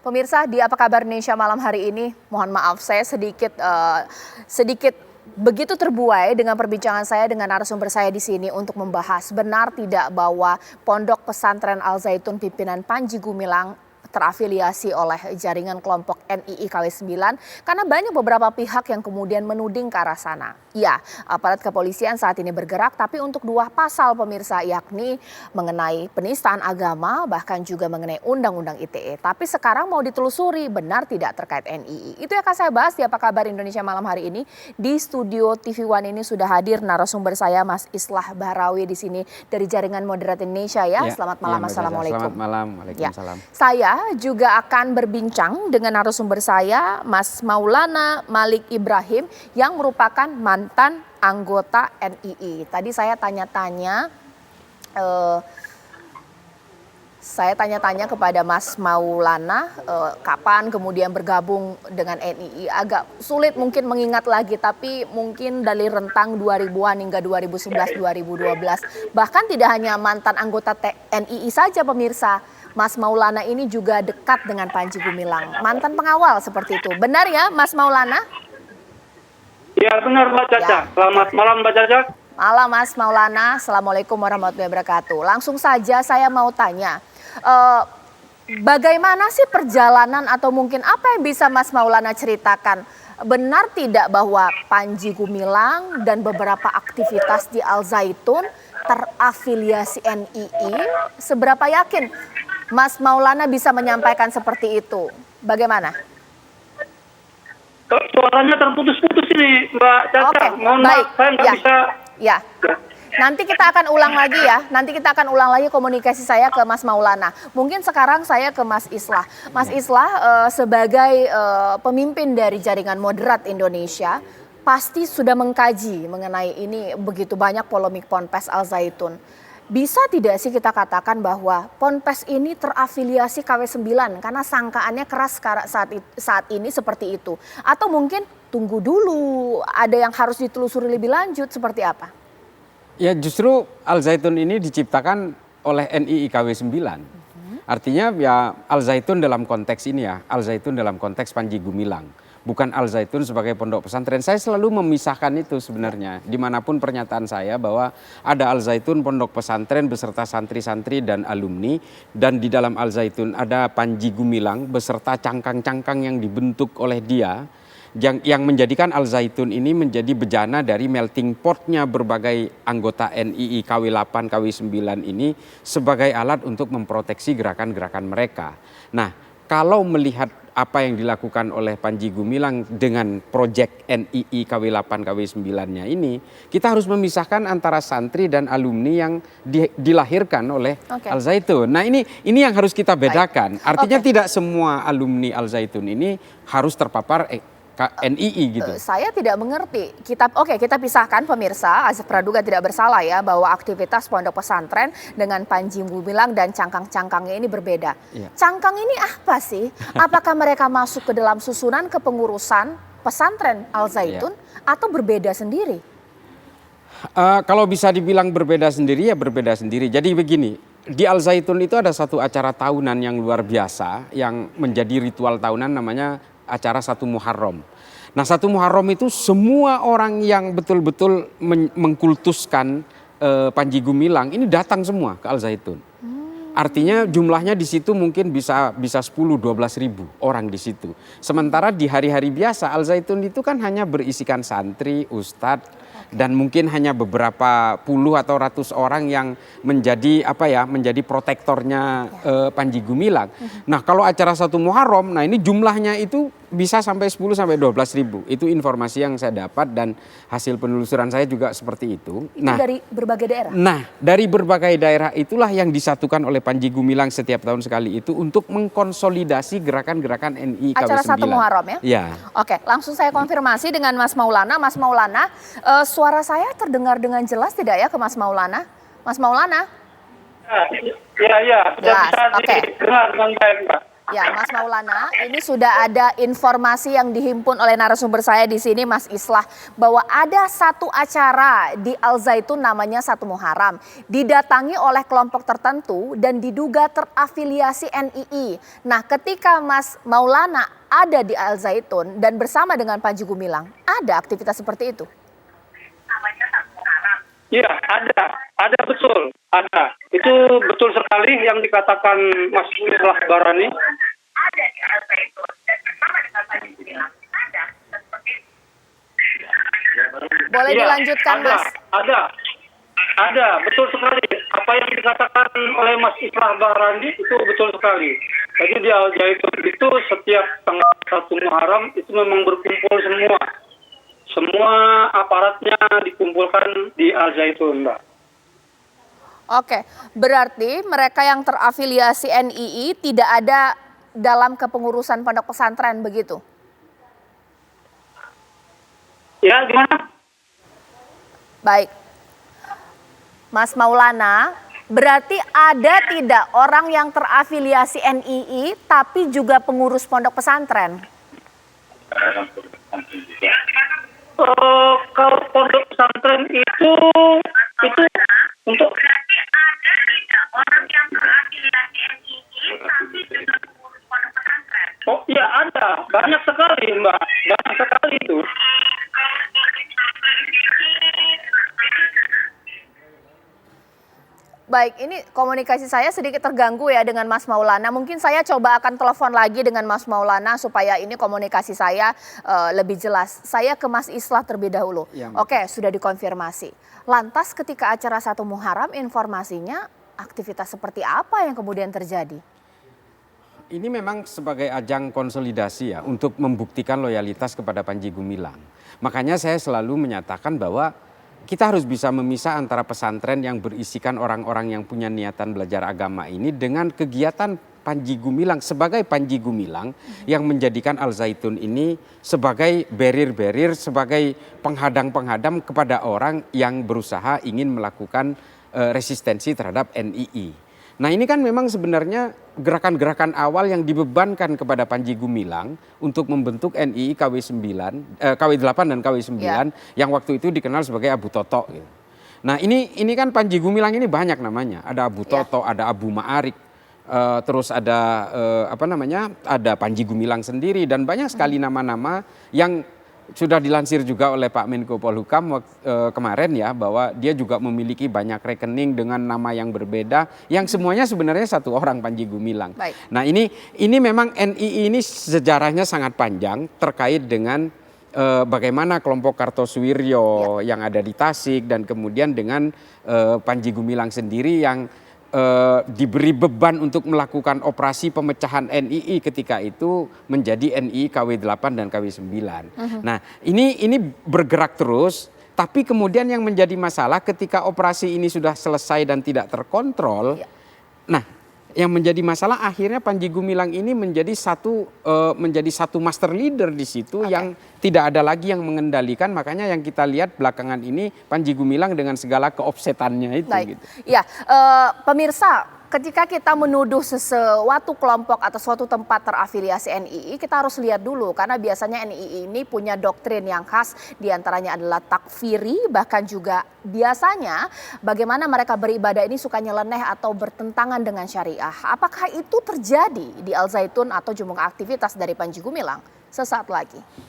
Pemirsa, di Apa Kabar Indonesia malam hari ini, mohon maaf saya sedikit begitu terbuai dengan perbincangan saya dengan narasumber saya di sini untuk membahas benar tidak bahwa Pondok Pesantren Al Zaitun pimpinan Panji Gumilang terafiliasi oleh jaringan kelompok NII KW9 karena banyak beberapa pihak yang kemudian menuding ke arah sana. Ya, aparat kepolisian saat ini bergerak tapi untuk dua pasal pemirsa, yakni mengenai penistaan agama bahkan juga mengenai Undang-Undang ITE. Tapi sekarang mau ditelusuri benar tidak terkait NII. Itu yang akan saya bahas di Apa Kabar Indonesia malam hari ini. Di studio TV One ini sudah hadir narasumber saya Mas Islah Bahrawi di sini dari Jaringan Moderat Indonesia ya. Selamat malam, Assalamualaikum. Selamat malam, Waalaikumsalam. Ya. Saya juga akan berbincang dengan narasumber saya Mas Maulana Malik Ibrahim yang merupakan mantan anggota NII. Tadi saya tanya-tanya kepada Mas Maulana kapan kemudian bergabung dengan NII. Agak sulit mungkin mengingat lagi, tapi mungkin dari rentang 2000-an hingga 2011-2012. Bahkan tidak hanya mantan anggota NII saja pemirsa. Mas Maulana ini juga dekat dengan Panji Gumilang, mantan pengawal seperti itu. Benar ya Mas Maulana? Ya benar Mbak Caca. Ya. Selamat malam Mbak Caca. Malam Mas Maulana, Assalamualaikum warahmatullahi wabarakatuh. Langsung saja saya mau tanya, bagaimana sih perjalanan atau mungkin apa yang bisa Mas Maulana ceritakan? Benar tidak bahwa Panji Gumilang dan beberapa aktivitas di Al Zaitun terafiliasi NII? Seberapa yakin Mas Maulana bisa menyampaikan seperti itu? Bagaimana? Suaranya terputus-putus ini Mbak Caca. Oke, mohon baik. maaf saya nggak bisa. Ya. Nanti kita akan ulang lagi ya. Nanti kita akan ulang lagi komunikasi saya ke Mas Maulana. Mungkin sekarang saya ke Mas Islah. Mas Islah sebagai pemimpin dari Jaringan Moderat Indonesia pasti sudah mengkaji mengenai ini, begitu banyak polemik Ponpes Al Zaitun. Bisa tidak sih kita katakan bahwa Ponpes ini terafiliasi KW9 karena sangkaannya keras saat ini seperti itu? Atau mungkin tunggu dulu, ada yang harus ditelusuri lebih lanjut seperti apa? Ya justru Al Zaitun ini diciptakan oleh NII KW9. Artinya ya Al Zaitun dalam konteks ini ya, Al Zaitun dalam konteks Panji Gumilang. Bukan Al Zaitun sebagai pondok pesantren. Saya selalu memisahkan itu sebenarnya. Dimanapun pernyataan saya bahwa ada Al Zaitun pondok pesantren beserta santri-santri dan alumni. Dan di dalam Al Zaitun ada Panji Gumilang beserta cangkang-cangkang yang dibentuk oleh dia. Yang menjadikan Al Zaitun ini menjadi bejana dari melting potnya berbagai anggota NII KW8, KW9 ini sebagai alat untuk memproteksi gerakan-gerakan mereka. Nah, kalau melihat apa yang dilakukan oleh Panji Gumilang dengan proyek NII KW8, KW9-nya ini, kita harus memisahkan antara santri dan alumni yang dilahirkan oleh Al Zaitun. Nah ini yang harus kita bedakan. Artinya tidak semua alumni Al Zaitun ini harus terpapar NII gitu. Saya tidak mengerti. Kita pisahkan pemirsa. Azif Praduga tidak bersalah ya bahwa aktivitas pondok pesantren dengan Panji Gumilang dan cangkang-cangkangnya ini berbeda. Ya. Cangkang ini apa sih? Apakah mereka masuk ke dalam susunan kepengurusan pesantren Al Zaitun atau berbeda sendiri? Kalau bisa dibilang berbeda sendiri ya berbeda sendiri. Jadi begini, di Al Zaitun itu ada satu acara tahunan yang luar biasa yang menjadi ritual tahunan, namanya acara 1 Muharram. Nah 1 Muharram itu semua orang yang betul-betul mengkultuskan Panji Gumilang ini datang semua ke Al Zaitun. Artinya jumlahnya di situ mungkin bisa 10-12 ribu orang di situ. Sementara di hari-hari biasa Al Zaitun itu kan hanya berisikan santri, ustadz, dan mungkin hanya beberapa puluh atau ratus orang yang menjadi menjadi protektornya Panji Gumilang. Nah kalau acara 1 Muharram, nah ini jumlahnya itu bisa sampai 10-12 ribu. Itu informasi yang saya dapat dan hasil penelusuran saya juga seperti itu. Nah, dari berbagai daerah? Nah dari berbagai daerah itulah yang disatukan oleh Panji Gumilang setiap tahun sekali itu untuk mengkonsolidasi gerakan-gerakan NII KW9. Acara 1 Muharram ya? Ya. Oke, langsung saya konfirmasi dengan Mas Maulana. Mas Maulana, suara saya terdengar dengan jelas tidak ya ke Mas Maulana? Mas Maulana? Ya. Bisa didengar dengan baik Mbak. Ya, Mas Maulana, ini sudah ada informasi yang dihimpun oleh narasumber saya di sini, Mas Islah, bahwa ada satu acara di Al Zaitun namanya 1 Muharram, didatangi oleh kelompok tertentu dan diduga terafiliasi NII. Nah, ketika Mas Maulana ada di Al Zaitun dan bersama dengan Panji Gumilang, ada aktivitas seperti itu? Iya, ada betul, ada. Itu betul sekali yang dikatakan Mas Islah Barani. Boleh Iya, dilanjutkan, Mas? Ada, betul sekali. Apa yang dikatakan oleh Mas Islah Barani itu betul sekali. Jadi di Al Zaitun itu setiap tanggal 1 Muharram itu memang berkumpul semua. Semua aparatnya dikumpulkan di Al Zaitun, Mbak. Oke, berarti mereka yang terafiliasi NII tidak ada dalam kepengurusan pondok pesantren begitu? Ya, gimana? Baik. Mas Maulana, berarti ada tidak orang yang terafiliasi NII tapi juga pengurus pondok pesantren? Kalau pondok pesantren itu untuk Oh iya ada, banyak sekali Mbak, banyak sekali itu. Baik, ini komunikasi saya sedikit terganggu ya dengan Mas Maulana. Mungkin saya coba akan telepon lagi dengan Mas Maulana supaya ini komunikasi saya lebih jelas. Saya ke Mas Islah terlebih dahulu. Ya, Oke, sudah dikonfirmasi. Lantas ketika acara 1 Muharram informasinya aktivitas seperti apa yang kemudian terjadi? Ini memang sebagai ajang konsolidasi ya untuk membuktikan loyalitas kepada Panji Gumilang. Makanya saya selalu menyatakan bahwa kita harus bisa memisah antara pesantren yang berisikan orang-orang yang punya niatan belajar agama ini dengan kegiatan Panji Gumilang sebagai Panji Gumilang yang menjadikan Al Zaitun ini sebagai barrier-barrier, sebagai penghadang-penghadang kepada orang yang berusaha ingin melakukan resistensi terhadap NII. Nah ini kan memang sebenarnya gerakan-gerakan awal yang dibebankan kepada Panji Gumilang untuk membentuk NII KW8 dan KW9 yang waktu itu dikenal sebagai Abu Toto. Gitu. Nah ini kan Panji Gumilang ini banyak namanya, ada Abu Toto, ada Abu Ma'arik, terus ada ada Panji Gumilang sendiri dan banyak sekali nama-nama yang sudah dilansir juga oleh Pak Menko Polhukam kemarin ya bahwa dia juga memiliki banyak rekening dengan nama yang berbeda yang semuanya sebenarnya satu orang Panji Gumilang. Baik. Nah ini memang NII ini sejarahnya sangat panjang terkait dengan bagaimana kelompok Kartosuwiryo yang ada di Tasik dan kemudian dengan Panji Gumilang sendiri yang diberi beban untuk melakukan operasi pemecahan NII ketika itu menjadi NII KW8 dan KW9. Nah ini bergerak terus, tapi kemudian yang menjadi masalah ketika operasi ini sudah selesai dan tidak terkontrol, nah yang menjadi masalah akhirnya Panji Gumilang ini menjadi satu master leader di situ yang tidak ada lagi yang mengendalikan. Makanya yang kita lihat belakangan ini Panji Gumilang dengan segala keofsetannya itu. Baik. Gitu. Ya, pemirsa, ketika kita menuduh sesuatu kelompok atau suatu tempat terafiliasi NII, kita harus lihat dulu karena biasanya NII ini punya doktrin yang khas, diantaranya adalah takfiri, bahkan juga biasanya bagaimana mereka beribadah ini suka nyeleneh atau bertentangan dengan syariah. Apakah itu terjadi di Al Zaitun atau jumlah aktivitas dari Panji Gumilang? Sesaat lagi.